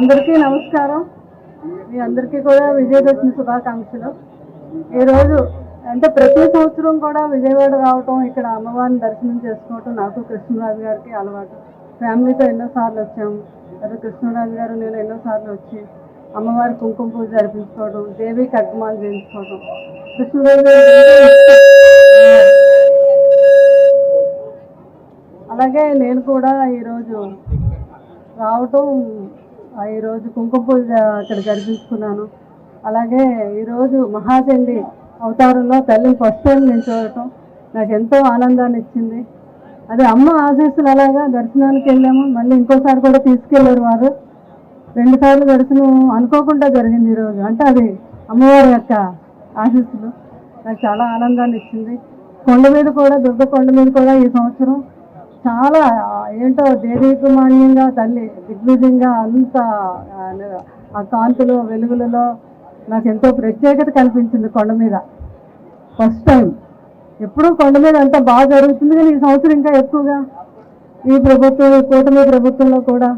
అందరికీ నమస్కారం. మీ అందరికీ కూడా విజయదశమి శుభాకాంక్షలు. ఈరోజు అంటే ప్రతి సంవత్సరం కూడా విజయవాడ రావటం, ఇక్కడ అమ్మవారిని దర్శనం చేసుకోవటం నాకు కృష్ణరాజు గారికి అలవాటు. ఫ్యామిలీతో ఎన్నోసార్లు వచ్చాము. అదే కృష్ణరాజు గారు నేను ఎన్నోసార్లు వచ్చి అమ్మవారి కుంకుమ పూజ జరిపించుకోవడం, దేవి కట్మాలు చేయించుకోవడం. కృష్ణరాజు అలాగే నేను కూడా ఈరోజు రావటం, ఈరోజు కుంకుమ పూజ ఇక్కడ జరిపించుకున్నాను. అలాగే ఈరోజు మహాచండి అవతారంలో తల్లిని ఫస్ట్ టైం నేను చూడటం నాకు ఎంతో ఆనందాన్ని ఇచ్చింది. అదే అమ్మ ఆశీస్సులు. అలాగా దర్శనానికి వెళ్ళాము, మళ్ళీ ఇంకోసారి కూడా తీసుకెళ్ళారు వారు. 2 సార్లు దర్శనం అనుకోకుండా జరిగింది ఈరోజు. అంటే అది అమ్మవారి యొక్క ఆశీస్సులు. నాకు చాలా ఆనందాన్ని ఇచ్చింది. కొండ మీద కూడా, దుర్గ కొండ మీద కూడా ఈ సంవత్సరం చాలా ఏంటో దేదీప్యమాన్యంగా తల్లి దిగ్విజయంగా అంత ఆ కాంతులు వెలుగులలో నాకు ఎంతో ప్రత్యేకత కల్పించింది. కొండ మీద ఫస్ట్ టైం. ఎప్పుడూ కొండ మీద అంతా బాగా జరుగుతుంది, కానీ ఈ సంవత్సరం ఇంకా ఎక్కువగా ఈ ప్రభుత్వం, కూటమి ప్రభుత్వంలో కూడా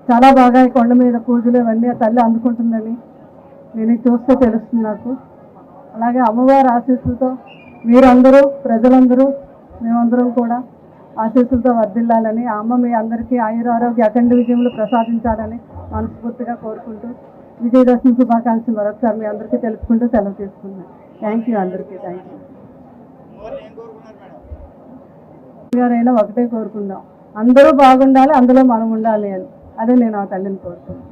చాలా బాగా ఈ కొండ మీద పూజలు ఇవన్నీ ఆ తల్లి అందుకుంటుందని నేను చూస్తే తెలుస్తుంది నాకు. అలాగే అమ్మవారి ఆశీస్సులతో మీరందరూ, ప్రజలందరూ, మేమందరం కూడా ఆశీస్సులతో వర్ధిల్లాలని, ఆ అమ్మ మీ అందరికీ ఆయురారోగ్య అఖండ విజయములు ప్రసాదించాలని మనస్ఫూర్తిగా కోరుకుంటూ విజయదశమి శుభాకాంక్షలు మరొకసారి మీ అందరికీ తెలుపుకుంటూ సెలవు తీసుకున్నాను. థ్యాంక్ యూ అందరికీ. థ్యాంక్ యూ గారైనా ఒకటే కోరుకుందాం, అందరూ బాగుండాలి, అందులో మనం ఉండాలి అని. అదే నేను ఆ తల్లిని కోరుకుంటున్నాను.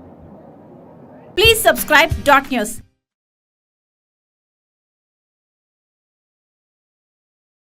Please subscribe .news.